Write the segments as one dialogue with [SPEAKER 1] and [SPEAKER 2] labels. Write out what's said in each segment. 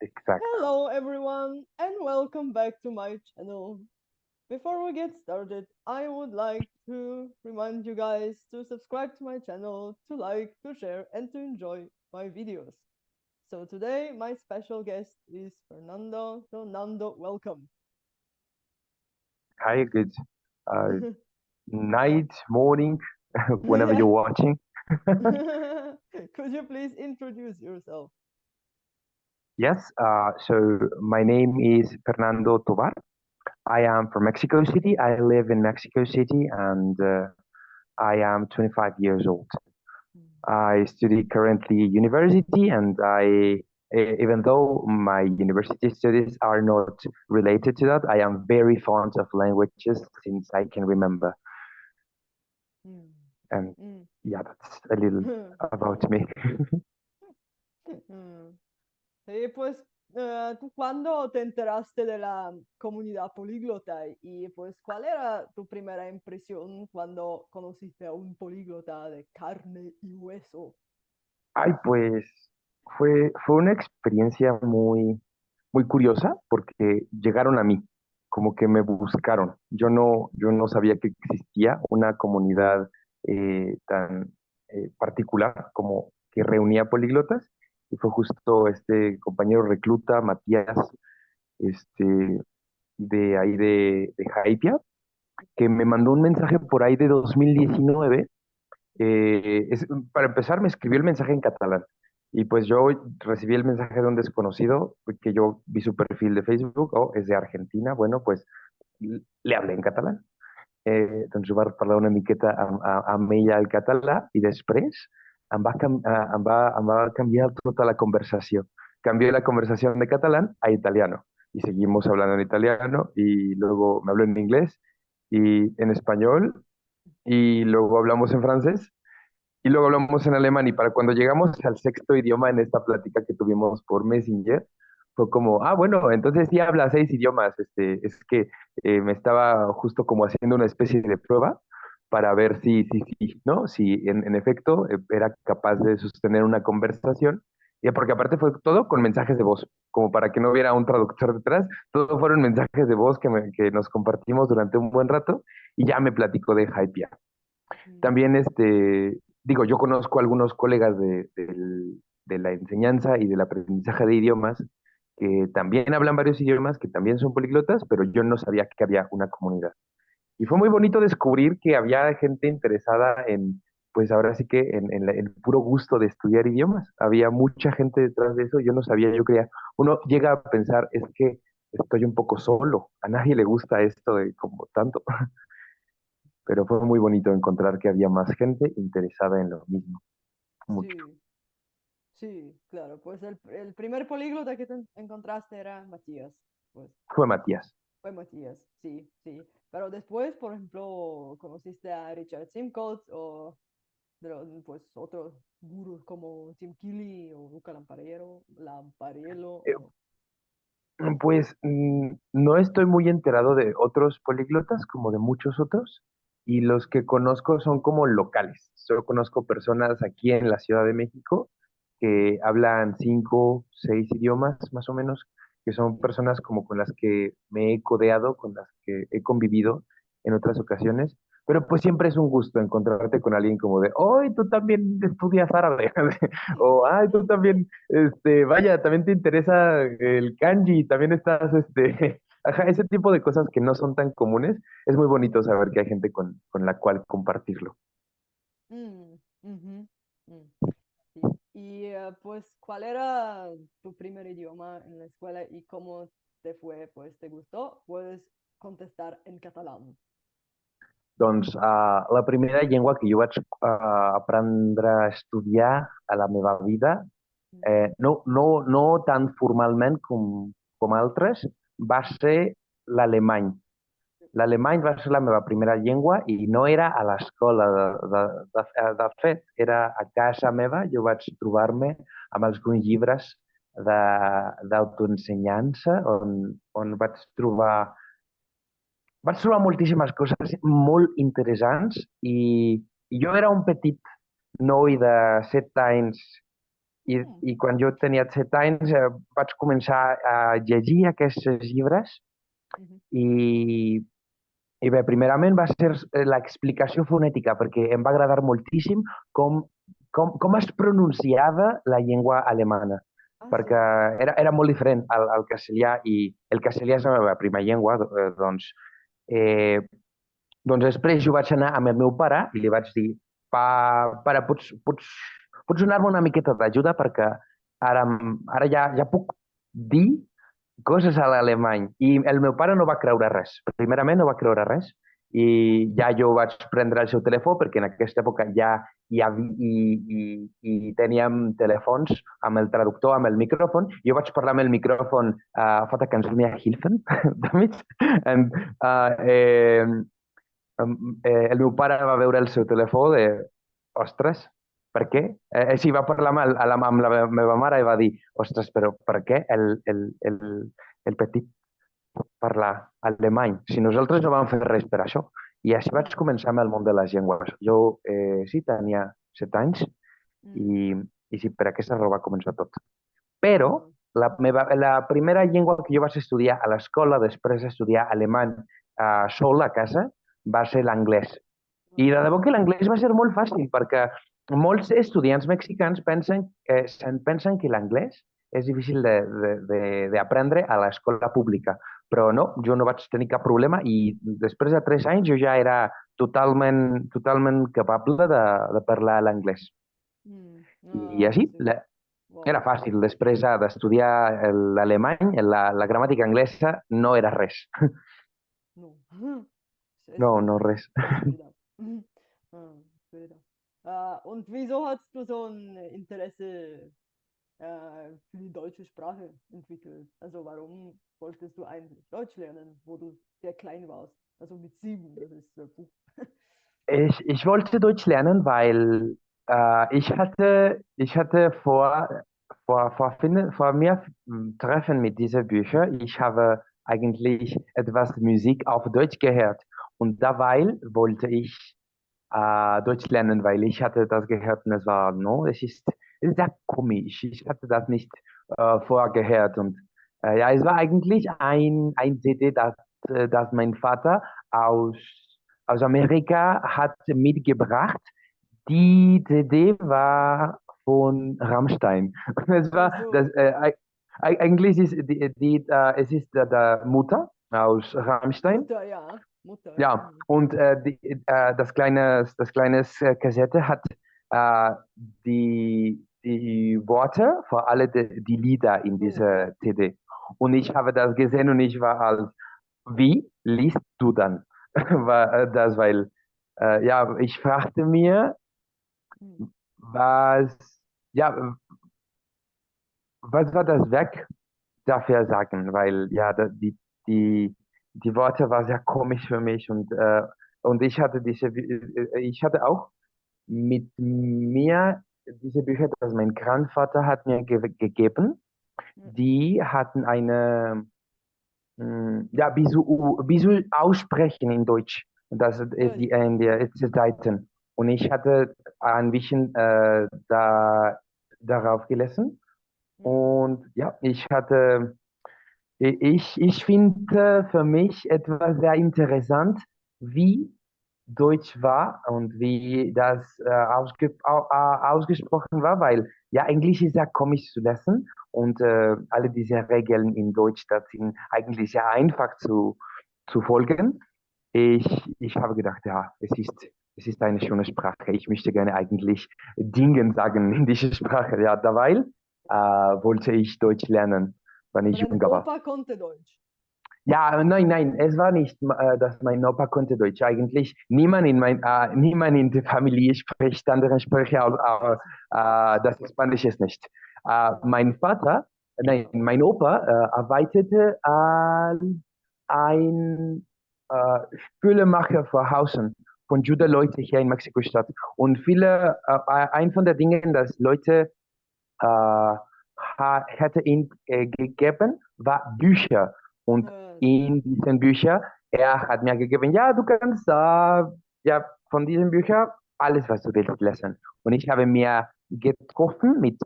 [SPEAKER 1] Exacto.
[SPEAKER 2] Hello everyone and welcome back to my channel. Before we get started, I would like to remind you guys to subscribe to my channel, to like, to share and to enjoy my videos. So today my special guest is Fernando. So Nando, welcome.
[SPEAKER 1] Hi, good night, morning, whenever
[SPEAKER 2] Yeah.
[SPEAKER 1] you're watching.
[SPEAKER 2] Could you please introduce yourself?
[SPEAKER 1] Yes, so my name is Fernando Tovar. I am from Mexico City. I live in Mexico City and I am 25 years old. I study currently university and even though my university studies are not related to that, I am very fond of languages since I can remember.
[SPEAKER 2] Mm.
[SPEAKER 1] And
[SPEAKER 2] Mm.
[SPEAKER 1] yeah, that's a little about me.
[SPEAKER 2] Mm. Sí, pues, ¿tú cuándo te enteraste de la comunidad políglota y pues cuál era tu primera impresión cuando conociste a un políglota de carne y hueso?
[SPEAKER 1] Ay, pues fue una experiencia muy curiosa porque llegaron a mí, como que me buscaron. Yo no sabía que existía una comunidad tan particular como que reunía políglotas y fue justo este compañero recluta, Matías, este, de ahí de Jaipia, que me mandó un mensaje por ahí de 2019. Para empezar, me escribió el mensaje en catalán. Y pues yo recibí el mensaje de un desconocido, que yo vi su perfil de Facebook, oh, es de Argentina, bueno, pues le hablé en catalán. Doncs va parlar una miqueta amb ella al català i després em va canviar tota la conversación. Cambió la conversación de catalán a italiano y seguimos hablando en italiano y luego me habló en inglés y en español y luego hablamos en francés y luego hablamos en alemán y para cuando llegamos al sexto idioma en esta plática que tuvimos por Messenger, fue como, ah, bueno, entonces sí habla 6 idiomas. Es que me estaba justo como haciendo una especie de prueba para ver si, ¿no? Si en efecto era capaz de sostener una conversación. Y porque aparte fue todo con mensajes de voz, como para que no hubiera un traductor detrás, todo fueron mensajes de voz que nos compartimos durante un buen rato y ya me platicó de Hypia.
[SPEAKER 2] Mm.
[SPEAKER 1] También, digo, yo conozco a algunos colegas de la enseñanza y del aprendizaje de idiomas que también hablan varios idiomas, que también son políglotas, pero yo no sabía que había una comunidad. Y fue muy bonito descubrir que había gente interesada en, pues ahora sí que en el puro gusto de estudiar idiomas. Había mucha gente detrás de eso, yo no sabía, yo creía, uno llega a pensar, es que estoy un poco solo, a nadie le gusta esto de como tanto, pero fue muy bonito encontrar que había más gente interesada en lo mismo, mucho.
[SPEAKER 2] Sí, sí, claro, pues el primer políglota que te encontraste era Matías, pues
[SPEAKER 1] Fue Matías.
[SPEAKER 2] fue Matías, sí, sí. Pero después, por ejemplo, conociste a Richard Simcox o pues otros gurús como Tim Kelly o Luca Lamparello
[SPEAKER 1] Eh,
[SPEAKER 2] o...
[SPEAKER 1] Pues no estoy muy enterado de otros políglotas como de muchos otros y los que conozco son como locales. Solo conozco personas aquí en la Ciudad de México que hablan 5, 6 idiomas más o menos, que son personas como con las que me he codeado, con las que he convivido en otras ocasiones. Pero pues siempre es un gusto encontrarte con alguien como de, ¡ay, tú también estudias árabe! O, ¡ay, tú también vaya, también te interesa el kanji, también estás, ajá, ese tipo de cosas que no son tan comunes, es muy bonito saber que hay gente con la cual compartirlo.
[SPEAKER 2] Mm, ujú, mm, sí. Y pues, ¿cuál era tu primer idioma en la escuela y cómo te fue? Pues, ¿te gustó? Puedes contestar en catalán.
[SPEAKER 1] Doncs la primera llengua que jo vaig aprendre a estudiar a la meva vida,
[SPEAKER 2] Mm,
[SPEAKER 1] no tan formalment com altres, va ser l'alemany. L'alemany va ser la meva primera llengua i no era a l'escola. De fet, era a casa meva. Jo vaig trobar-me amb alguns llibres d'autoensenyança on vaig trobar moltíssimes coses molt interessants i jo era un petit noi de 7 anys
[SPEAKER 2] Mm.
[SPEAKER 1] i quan jo tenia 7 anys vaig començar a llegir aquests llibres
[SPEAKER 2] Mhm.
[SPEAKER 1] i, i bé, primerament va ser l'explicació fonètica, perquè em va agradar moltíssim com, com es pronunciava la llengua alemana,
[SPEAKER 2] Ah,
[SPEAKER 1] perquè
[SPEAKER 2] so.
[SPEAKER 1] era molt diferent al castellà i el castellà és la meva prima llengua, eh, doncs després jo vaig anar amb el meu pare i li vaig dir, pare, pots donar-me una miqueta d'ajuda perquè ara ja puc dir coses a l'alemany. I el meu pare no va creure res. Primerament no va creure res. I ja jo vaig prendre el seu telèfon perquè en aquesta època ja i teníem telèfons amb el traductor, amb el micròfon. Jo vaig parlar amb el micròfon, Vater, kannst du mir helfen damit? And, el meu pare va veure el seu telèfon de, ostres, per què? Sí, va parlar amb la meva mare i va dir, ostres, però per què el petit pot parlar alemany si nosaltres no vam fer res per això? I així vaig
[SPEAKER 2] Mm.
[SPEAKER 1] començar amb el món de les llengües. Jo, sí, tenia 7 anys
[SPEAKER 2] Mm.
[SPEAKER 1] i, i sí, per aquesta raó va començar tot. Però
[SPEAKER 2] Mm.
[SPEAKER 1] la primera llengua que jo vaig estudiar a l'escola, després d'estudiar alemany sol a casa, va ser l'anglès. I de debò que l'anglès va ser molt fàcil, perquè molts estudiants mexicans pensen que l'anglès és difícil d'aprendre a l'escola pública. Però no, jo no vaig tenir cap problema i després de 3 anys jo ja era totalment capable de parlar l'anglès.
[SPEAKER 2] Mm.
[SPEAKER 1] I
[SPEAKER 2] Ah,
[SPEAKER 1] així,
[SPEAKER 2] sí.
[SPEAKER 1] era
[SPEAKER 2] Wow.
[SPEAKER 1] fàcil. Després d'estudiar l'alemany, la gramàtica anglesa no era res.
[SPEAKER 2] No.
[SPEAKER 1] No, no res.
[SPEAKER 2] Es wieder. Ah, wieder. Und wieso hast du so ein Interesse für die deutsche Sprache entwickelt? Also warum wolltest du eigentlich Deutsch lernen, wo du sehr klein warst? Also mit 7, das ist puh.
[SPEAKER 1] Ich wollte Deutsch lernen, weil ich hatte vor mir Treffen mit diesen Büchern. Ich habe eigentlich etwas Musik auf Deutsch gehört. Und dabei wollte ich Deutsch lernen, weil ich hatte das gehört und es war, no, es ist sehr komisch. Ich hatte das nicht vorher gehört. Und ja, es war eigentlich ein CD, das mein Vater aus aus Amerika hat mitgebracht. Die CD war von Rammstein. Es
[SPEAKER 2] Ach
[SPEAKER 1] war
[SPEAKER 2] so.
[SPEAKER 1] eigentlich ist es ist der Mutter aus Rammstein.
[SPEAKER 2] Mutter, ja. Mutter.
[SPEAKER 1] Ja,
[SPEAKER 2] Mhm.
[SPEAKER 1] und das kleine Kassette hat die Worte für alle die Lieder in
[SPEAKER 2] Oh,
[SPEAKER 1] dieser CD. Und ich habe das gesehen und ich war als, wie liest du dann? Weil ja, ich fragte mir,
[SPEAKER 2] mhm.
[SPEAKER 1] was, ja, was war das Werk dafür sagen? Weil ja, die, die Worte waren sehr komisch für mich und ich hatte auch mit mir diese Bücher, das mein Grandvater hat mir gegeben,
[SPEAKER 2] Ja.
[SPEAKER 1] die hatten ja, wie so aussprechen in Deutsch, das
[SPEAKER 2] Ja,
[SPEAKER 1] die in der letzten Seiten. Und ich hatte ein bisschen darauf gelesen
[SPEAKER 2] mhm.
[SPEAKER 1] und ja, ich finde für mich etwas sehr interessant, wie Deutsch war und wie das ausgesprochen war, weil ja, Englisch ist ja komisch zu lesen und alle diese Regeln in Deutsch, das sind eigentlich sehr einfach zu folgen. Ich habe gedacht, ja, es ist eine schöne Sprache. Ich möchte gerne eigentlich Dinge sagen in dieser Sprache. Ja, dabei wollte ich Deutsch lernen, wenn
[SPEAKER 2] Aber
[SPEAKER 1] ich
[SPEAKER 2] dein
[SPEAKER 1] jünger war.
[SPEAKER 2] Opa konnte Deutsch.
[SPEAKER 1] Ja, nein, es war nicht, dass mein Opa konnte Deutsch. Eigentlich niemand in der Familie spricht andere Sprache, aber
[SPEAKER 2] Also,
[SPEAKER 1] das Spanisch ist nicht.
[SPEAKER 2] ah,
[SPEAKER 1] Mein Vater, nein, mein Opa arbeitete als ein Spülemacher für Hausen von Jude-Leute hier in Mexiko-Stadt. Und ein von den Dingen, dass Leute hätte ihn gegeben, war Bücher. Und
[SPEAKER 2] so.
[SPEAKER 1] in diesen Büchern, er hat mir gegeben, ja, du kannst ja, von diesen Büchern alles, was du willst, lesen. Und ich habe mir getroffen mit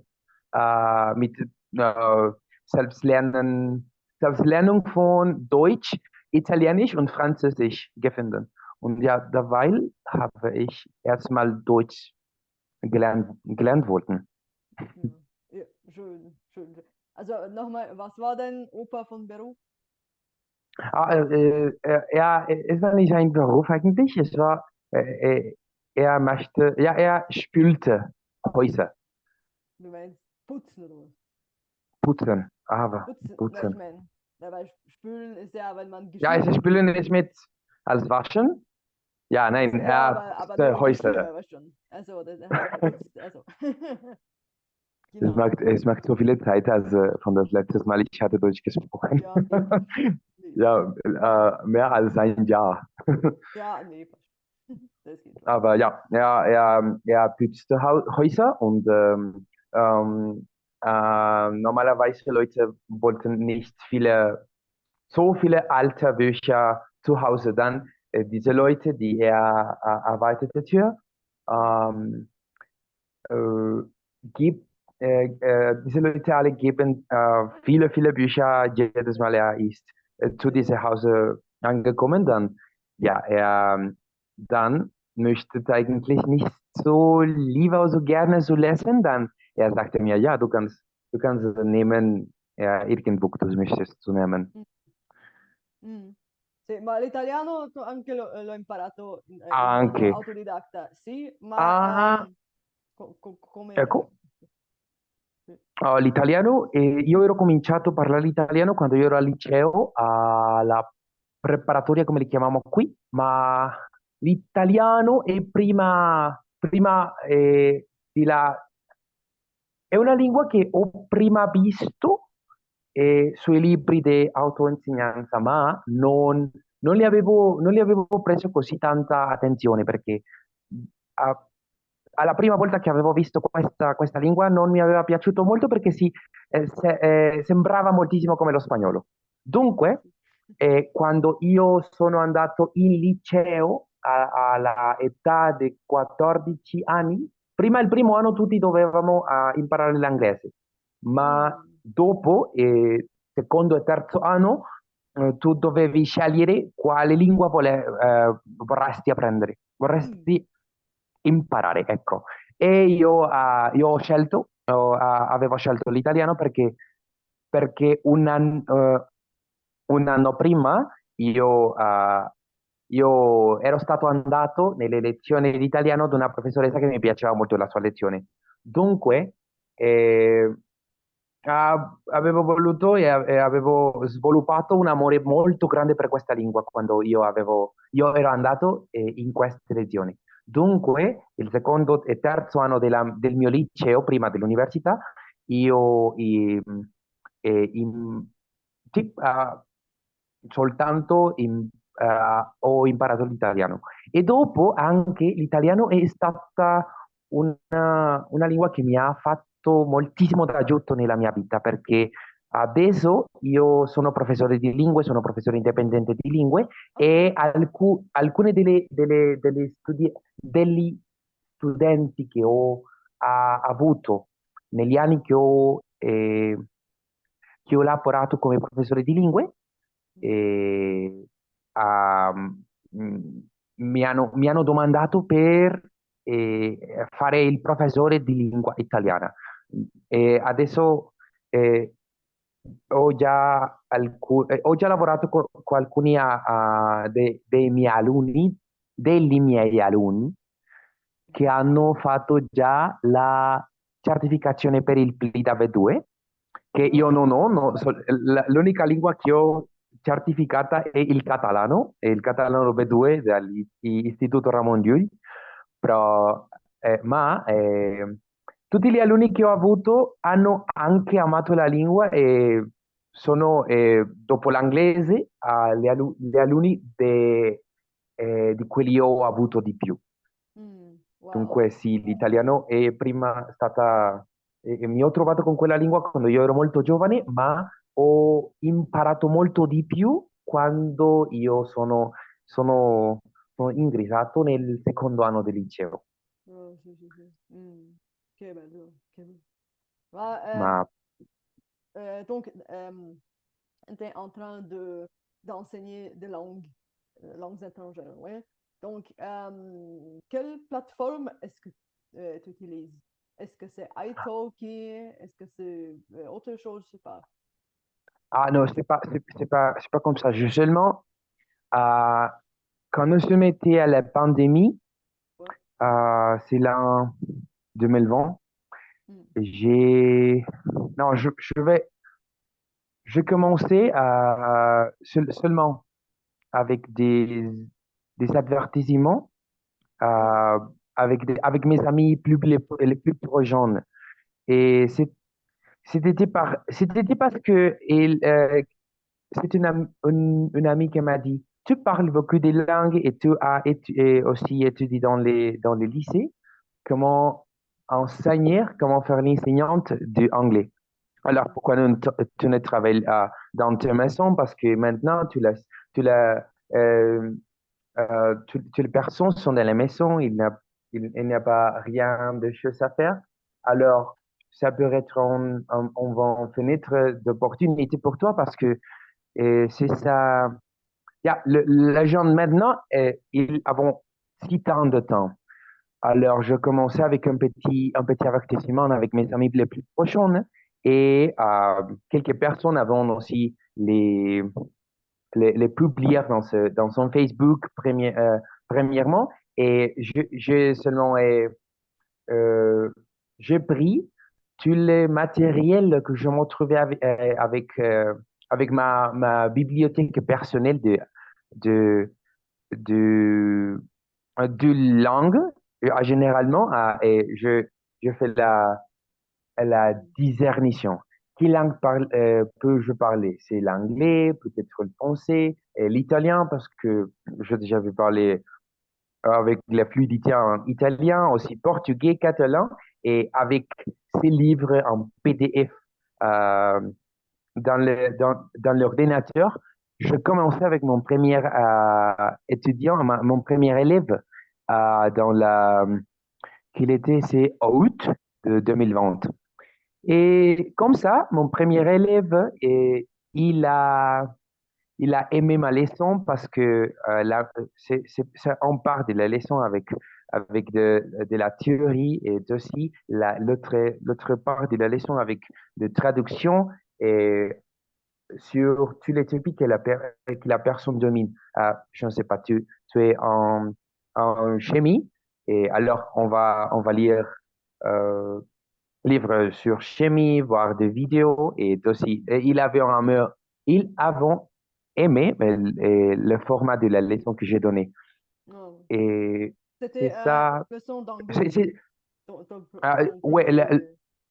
[SPEAKER 1] mit Selbstlernen, Selbstlernung von Deutsch, Italienisch und Französisch gefunden. Und ja, dabei habe ich erstmal Deutsch gelernt worden.
[SPEAKER 2] Ja. Ja, schön, schön. Also nochmal, was war denn Opa von Beruf?
[SPEAKER 1] Ja, es war nicht ein Beruf eigentlich, es war, er möchte, ja, er spülte Häuser,
[SPEAKER 2] Du meinst putzen oder was?
[SPEAKER 1] putzen, aber
[SPEAKER 2] Putzen, na, ich
[SPEAKER 1] putzen.
[SPEAKER 2] meine, ja, weil spülen ist ja, wenn man
[SPEAKER 1] Ja,
[SPEAKER 2] Geschirr
[SPEAKER 1] es
[SPEAKER 2] wäscht.
[SPEAKER 1] spülen ist mit als Waschen. Ja,
[SPEAKER 2] Also,
[SPEAKER 1] nein,
[SPEAKER 2] ja,
[SPEAKER 1] er
[SPEAKER 2] aber
[SPEAKER 1] putzte
[SPEAKER 2] nur
[SPEAKER 1] Häuser.
[SPEAKER 2] Geschirr, weißt schon. Also, er hat geputzt, also.
[SPEAKER 1] Es
[SPEAKER 2] Genau.
[SPEAKER 1] es macht so viele Zeit, also von das letzte Mal, ich hatte Deutsch gesprochen.
[SPEAKER 2] Ja, nee, passt. Nee, passt.
[SPEAKER 1] Ja, mehr als ein Jahr.
[SPEAKER 2] Ja, nee, passt. Das geht schon.
[SPEAKER 1] Aber ja, er putzte Häuser und normalerweise Leute wollten nicht so viele alte Bücher zu Hause. Dann diese Leute, die er arbeitete für,
[SPEAKER 2] Mhm.
[SPEAKER 1] ähm, äh, gibt, diese Leute alle geben viele Bücher jedes Mal. Er ist zu
[SPEAKER 2] Ja.
[SPEAKER 1] diesem Hause angekommen. Dann, ja, er dann möchte eigentlich nicht so lieber so gerne so lesen. Dann, er sagte mir, ja, du kannst nehmen, ja, irgendwo du möchtest zu nehmen.
[SPEAKER 2] Mm, mm. Sì, ma l'italiano anche l'ho imparato in modo
[SPEAKER 1] Anche.
[SPEAKER 2] autodidatta, sì, ma
[SPEAKER 1] Ah,
[SPEAKER 2] come...
[SPEAKER 1] ecco.
[SPEAKER 2] Sì.
[SPEAKER 1] L'italiano, io ero cominciato a parlare l'italiano quando io ero al liceo, alla preparatoria come li chiamiamo qui, ma l'italiano è prima è una lingua che ho prima visto sui libri di autoinsegnanza, ma non li avevo preso così tanta attenzione perché a- alla prima volta che avevo visto questa lingua non mi aveva piaciuto molto perché sembrava moltissimo come lo spagnolo.
[SPEAKER 2] Ah,
[SPEAKER 1] Dunque,
[SPEAKER 2] sì.
[SPEAKER 1] quando io sono andato in liceo alla età di 14 anni, prima il primo anno tutti dovevamo imparare l'inglese, ma
[SPEAKER 2] Mm,
[SPEAKER 1] dopo, secondo e terzo anno, tu dovevi scegliere quale lingua vorresti apprendere,
[SPEAKER 2] mm,
[SPEAKER 1] vorresti imparare, ecco. E io avevo scelto l'italiano perché un anno prima io ero stato andato nelle lezioni di italiano da una professoressa che mi piaceva molto la sua lezione. Dunque, eh, avevo voluto e avevo sviluppato un amore molto grande per questa lingua quando io ero andato in queste lezioni. Dunque, il secondo e terzo anno del mio liceo, prima dell'università, io sì, ho imparato l'italiano. E dopo anche l'italiano è stata una lingua che mi ha fatto moltissimo d'aiuto nella mia vita perché adesso io sono professore di lingue, sono professore indipendente di lingue
[SPEAKER 2] ok.
[SPEAKER 1] e alcune degli studenti che ho avuto negli anni che ho lavorato come professore di lingue
[SPEAKER 2] Mm,
[SPEAKER 1] e, ah, mh, mi hanno domandato per fare il professore di lingua italiana. E adesso ho già lavorato con alcuni dei miei alunni, degli miei alunni, che hanno fatto già la certificazione per il PLIDA V2, che io non
[SPEAKER 2] ah,
[SPEAKER 1] ho, l'unica lingua che ho certificata è il catalano V2 dall'Istituto Ramon Llull, però, tutti gli alunni che ho avuto hanno anche amato la lingua e sono, dopo l'inglese, gli alunni di quelli che ho avuto di più.
[SPEAKER 2] wow.
[SPEAKER 1] Dunque sì, l'italiano è prima stata, mi ho trovato con quella lingua quando io ero molto giovane, ma ho imparato molto di più quando sono, sono ingresato nel secondo anno del liceo.
[SPEAKER 2] Oh, sì, sì, sì. Mm, che bello, che bello. Ah,
[SPEAKER 1] Ma...
[SPEAKER 2] donc, tu es en train d'enseigner des langues étrangères, ouais. Donc, quelle plateforme est-ce que tu utilises? Est-ce que c'est italki? Est-ce que c'est autre chose? Je sais pas.
[SPEAKER 1] Ah non, c'est pas comme ça. Je seulement, euh, quand nous sommes été à la pandémie,
[SPEAKER 2] Ouais.
[SPEAKER 1] c'est l'an 2020,
[SPEAKER 2] Hmm.
[SPEAKER 1] j'ai, non, je commençais seulement avec des avertissements,
[SPEAKER 2] Hmm.
[SPEAKER 1] euh, avec mes amis les plus proches. Et c'était parce que c'est une amie qui m'a dit, tu parles beaucoup de langues et tu as et aussi étudié dans les lycées. Comment enseigner, comment faire l'enseignante de anglais. Alors, pourquoi tu ne travailles dans ta maison? Parce que maintenant, tu l'as, euh, toutes les personnes sont dans la maison, il n'y a pas rien de choses à faire. Alors, ça peut être une fenêtre d'opportunité pour toi parce que c'est ça. La jeune maintenant, ils avons 6 ans de temps. Alors, je commençais avec un petit avertissement avec mes amis les plus proches et quelques personnes avant aussi les publier dans son Facebook premièrement. Et j'ai seulement euh, j'ai pris tous les matériels que je me trouvais avec ma bibliothèque personnelle de, de, de langue, généralement, et je fais la
[SPEAKER 2] Hmm.
[SPEAKER 1] discernition. Quelle langue peux-je parler? C'est l'anglais, peut-être le français, et l'italien, parce que j'ai déjà vu parler avec la fluidité en italien, aussi portugais, catalan, et avec ces livres en PDF euh, dans l'ordinateur. Je commençais avec mon premier étudiant, mon premier élève dans qu'il était, c'est août de 2020. Et comme ça, mon premier élève, il a, il a aimé ma leçon parce que on part de la leçon avec de la théorie et aussi l'autre part de la leçon avec de traduction et sur tous les topics que la personne domine. Je ne sais pas, tu es en chimie et alors on va lire euh, livres sur chimie, voir des vidéos et aussi, et ils avaient aimé le format de la leçon que j'ai donné.
[SPEAKER 2] Non.
[SPEAKER 1] Et
[SPEAKER 2] C'était
[SPEAKER 1] c'est ça.
[SPEAKER 2] leçon
[SPEAKER 1] C'est,
[SPEAKER 2] d'anglais.
[SPEAKER 1] c'est-
[SPEAKER 2] Ton
[SPEAKER 1] ouais,
[SPEAKER 2] premier.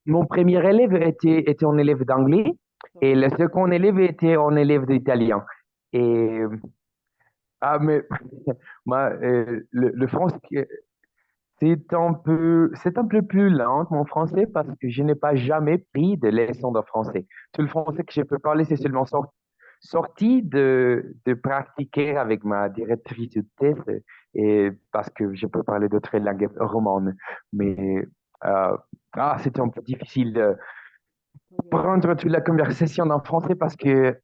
[SPEAKER 1] mon premier élève était un élève d'anglais et le second élève était un élève d'italien. Et, mais, moi, le français, c'est un peu plus lent, mon français, parce que je n'ai pas jamais pris de leçons de français. Tout le français que je peux parler, c'est seulement sorti de pratiquer avec ma directrice de thèse, et parce que je peux parler d'autres langues romanes. Mais euh, c'était un peu difficile de
[SPEAKER 2] Ok.
[SPEAKER 1] prendre toute la conversation en français parce que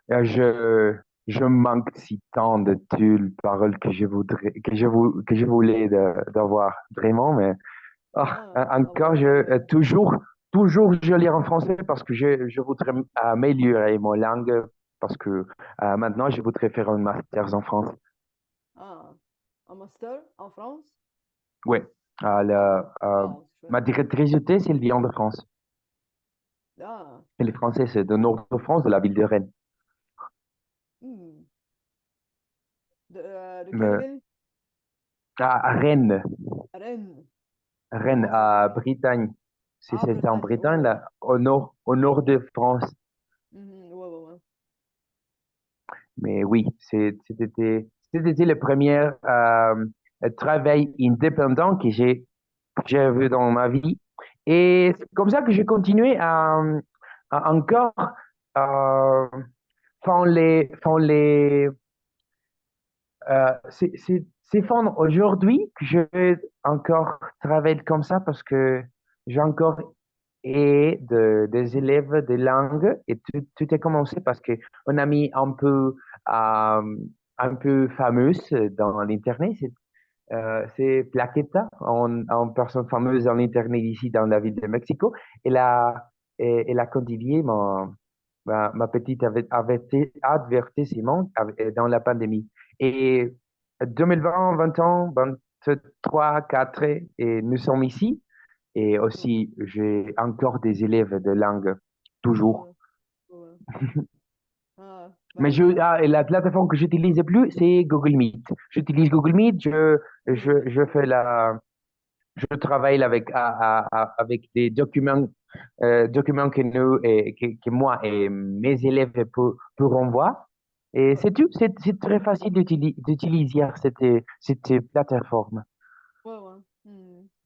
[SPEAKER 1] je manque si tant de toutes paroles que je voudrais, que je voulais d'avoir vraiment, mais
[SPEAKER 2] Ah
[SPEAKER 1] encore,
[SPEAKER 2] bon,
[SPEAKER 1] toujours, je lis en français parce que je voudrais améliorer mon langue parce que maintenant, je voudrais faire un master en France.
[SPEAKER 2] ah, un master en France?
[SPEAKER 1] Oui,
[SPEAKER 2] Wow, wow, c'est chouette.
[SPEAKER 1] ma directrice de thèse, elle vient de France.
[SPEAKER 2] Ah,
[SPEAKER 1] Elle est française, c'est de nord de France, de la ville de Rennes.
[SPEAKER 2] hmm. De quelle
[SPEAKER 1] Euh,
[SPEAKER 2] ville?
[SPEAKER 1] à Rennes,
[SPEAKER 2] Rennes.
[SPEAKER 1] Rennes,
[SPEAKER 2] Comment ça
[SPEAKER 1] à
[SPEAKER 2] s'écrit?
[SPEAKER 1] Bretagne.
[SPEAKER 2] Ah,
[SPEAKER 1] C'est en
[SPEAKER 2] Bretagne, ouais,
[SPEAKER 1] Bretagne,
[SPEAKER 2] ouais.
[SPEAKER 1] là, au nord de France.
[SPEAKER 2] Mhm, ouais, ouais, ouais.
[SPEAKER 1] Mais oui, c'était le premier travail indépendant que j'ai vu dans ma vie. Et c'est comme ça que j'ai continué à encore euh, c'est fond aujourd'hui que je vais encore travailler comme ça parce que j'ai encore et des élèves de langue. Et tout est commencé parce que un ami un peu fameuse dans l'Internet, c'est Plaqueta, une personne fameuse dans l'Internet ici dans la ville de Mexico. Elle a, elle a convié ma petite avertissement dans la pandémie. Et 2020, 20 ans, 23, 4, et nous sommes ici. Et
[SPEAKER 2] Ouais,
[SPEAKER 1] aussi, j'ai encore des élèves de langue, toujours.
[SPEAKER 2] ouais, ouais. Ah,
[SPEAKER 1] Mais
[SPEAKER 2] bah,
[SPEAKER 1] la plateforme que j'utilise le plus, c'est Google Meet. J'utilise Google Meet,
[SPEAKER 2] hmm,
[SPEAKER 1] je fais je travaille avec des documents que que moi et mes élèves pourront voir. Et
[SPEAKER 2] ouais,
[SPEAKER 1] c'est tout, c'est très facile d'utiliser cette plateforme.
[SPEAKER 2] ouais, ouais.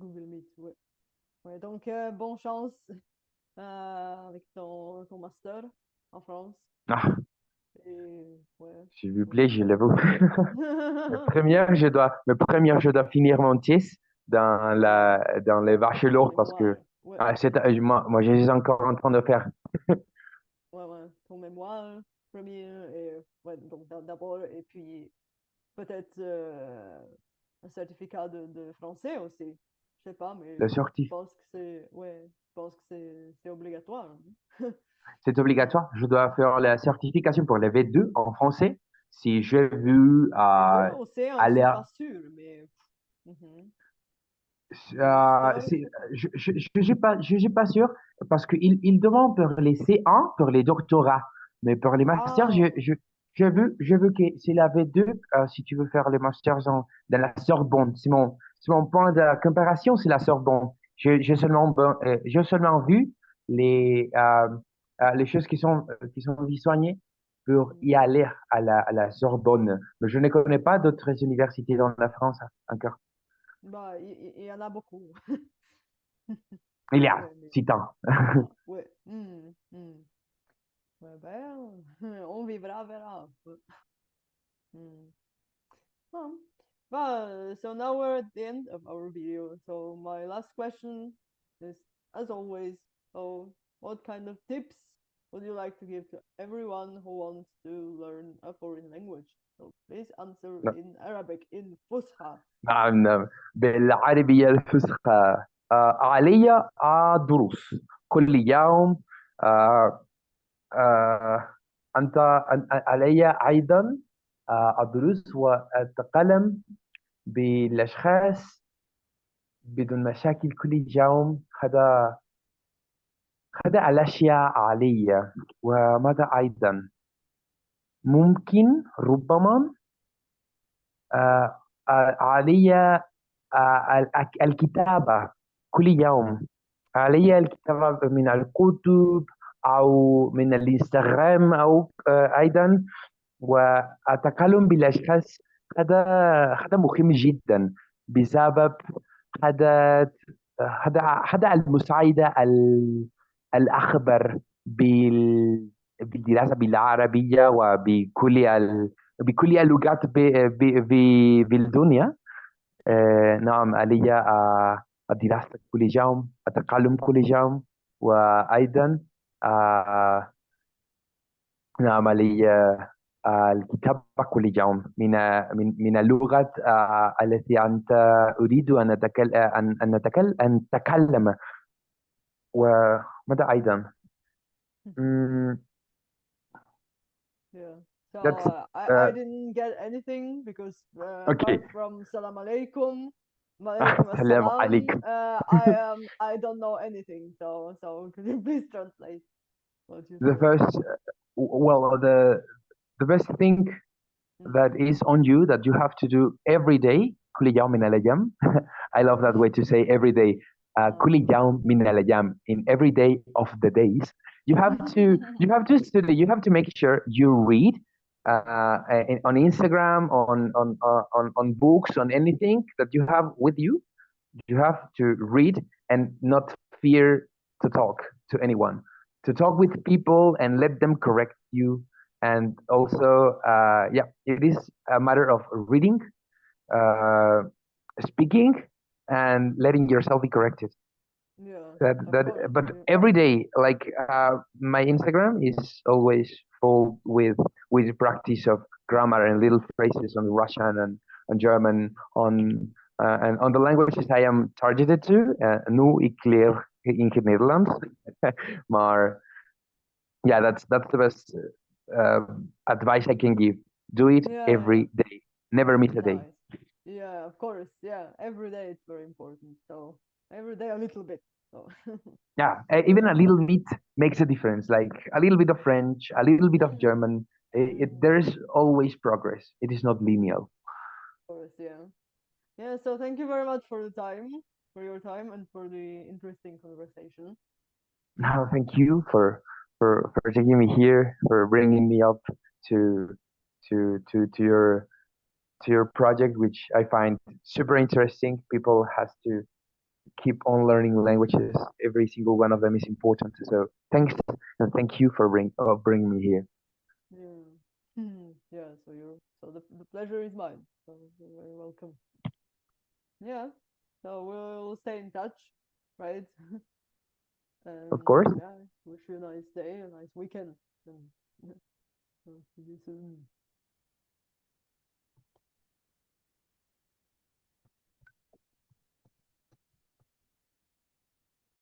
[SPEAKER 2] Google Meet, ouais. Ouais, donc, bonne chance avec ton master en France.
[SPEAKER 1] Ah,
[SPEAKER 2] Et ouais,
[SPEAKER 1] s'il vous
[SPEAKER 2] on se
[SPEAKER 1] plaît, je
[SPEAKER 2] voit.
[SPEAKER 1] l'avoue. Mais première, je dois finir mon thèse
[SPEAKER 2] Ouais,
[SPEAKER 1] dans les
[SPEAKER 2] ton
[SPEAKER 1] bachelors parce que
[SPEAKER 2] mémoire. Ouais,
[SPEAKER 1] moi, je suis encore en train de faire.
[SPEAKER 2] ouais, ouais. Ton mémoire, premier. Et ouais, donc d'abord, et puis peut-être un certificat de français aussi. Je sais pas, mais
[SPEAKER 1] Le
[SPEAKER 2] je
[SPEAKER 1] sortie.
[SPEAKER 2] pense que c'est, ouais, je pense que c'est obligatoire, hein.
[SPEAKER 1] C'est obligatoire. Je dois faire la certification pour les V2 en français. Si j'ai vu
[SPEAKER 2] Les deux, on sait,
[SPEAKER 1] à
[SPEAKER 2] je suis
[SPEAKER 1] l'air,
[SPEAKER 2] pas sûre, mais mhm. Le
[SPEAKER 1] euh,
[SPEAKER 2] master,
[SPEAKER 1] c'est- je suis pas sûr parce qu'il demande pour les C1, pour les doctorats. Mais pour les masters,
[SPEAKER 2] ah,
[SPEAKER 1] je veux que c'est la V2 si tu veux faire les masters dans la Sorbonne. C'est mon point de comparaison, c'est la Sorbonne. J'ai seulement vu les choses qui sont soignées pour
[SPEAKER 2] mhm.
[SPEAKER 1] y aller à la Sorbonne. Mais je ne connais pas d'autres universités dans la France encore.
[SPEAKER 2] Bah, il y en a beaucoup.
[SPEAKER 1] Il y a,
[SPEAKER 2] Ouais, mais
[SPEAKER 1] Citan.
[SPEAKER 2] ouais. Ouais, ben, on vivra, verra. Ouais. Hmm. Um, so now we're at the end of our video. So my last question is, as always, so what kind of tips would you like to give to everyone who wants to learn a foreign language? So please answer in Arabic, in Fusha.
[SPEAKER 1] نعم بالعربية الفصحى علي دروس كل يوم آه، أنت علي أيضا أدرس وأتكلم بالأشخاص بدون مشاكل كل يوم هذا الأشياء علي وماذا أيضا ممكن ربما علي الكتابة كل يوم علي الكتابة من الكتب أو من الإنستغرام أو أيضا والتكلم بالأشخاص هذا هذا مهم جدا بسبب هذا هذا المساعدة الأخبر بالدراسة بالعربية بكل اللغات في الدنيا نعم علي الدراسة كل يوم التعلم كل يوم وأيضا آه، نعم علي الكتابة كل يوم من اللغة التي أنت أريد أن أتكلم وماذا أيضا Mm,
[SPEAKER 2] Yeah. So
[SPEAKER 1] that's
[SPEAKER 2] I didn't get anything because apart
[SPEAKER 1] okay.
[SPEAKER 2] from salam alaikum, malaikum
[SPEAKER 1] السلام
[SPEAKER 2] assalam,
[SPEAKER 1] عليكم.
[SPEAKER 2] I don't know anything. So could you please translate what you
[SPEAKER 1] The
[SPEAKER 2] said?
[SPEAKER 1] first, well, the best thing that
[SPEAKER 2] Mm.
[SPEAKER 1] is on you that you have to do every day. كل يوم من الأيام. I love that way to say every day. كل
[SPEAKER 2] Uh,
[SPEAKER 1] يوم من الأيام. In every day of the days, you have to study. You have to make sure you read on Instagram, on books, on anything that you have with you. You have to read and not fear to talk to anyone, to talk with people and let them correct you. And also, yeah, it is a matter of reading, uh, speaking, and letting yourself be corrected.
[SPEAKER 2] Yeah,
[SPEAKER 1] That
[SPEAKER 2] of
[SPEAKER 1] that
[SPEAKER 2] course.
[SPEAKER 1] but
[SPEAKER 2] Yeah.
[SPEAKER 1] every day, like my Instagram is always full with practice of grammar and little phrases on Russian and on German and on the languages I am targeted to. Nu, ik leer in het Nederlands. Maar yeah, that's the best uh, advice I can give. Do it
[SPEAKER 2] Yeah,
[SPEAKER 1] every day. Never miss a day.
[SPEAKER 2] nice. Yeah, of course. Yeah, every day it's very important. So every day a little bit. So
[SPEAKER 1] Yeah, even a little bit makes a difference. Like a little bit of French, a little bit of
[SPEAKER 2] mm,
[SPEAKER 1] German.
[SPEAKER 2] mm,
[SPEAKER 1] There is always progress. It is not linear.
[SPEAKER 2] of course, yeah. Yeah, so thank you very much for the time, for your time and for the interesting conversation.
[SPEAKER 1] Now, thank you for taking me here, for bringing me up to to to your project, which I find super interesting. People has to keep on learning languages. Every single one of them is important. So thanks and thank you for bringing me here.
[SPEAKER 2] Yeah. Yeah, so the pleasure is mine. So you're very welcome. Yeah. So we'll stay in touch, right?
[SPEAKER 1] Of
[SPEAKER 2] And
[SPEAKER 1] course.
[SPEAKER 2] yeah, wish you a nice day, a nice weekend. And see you soon.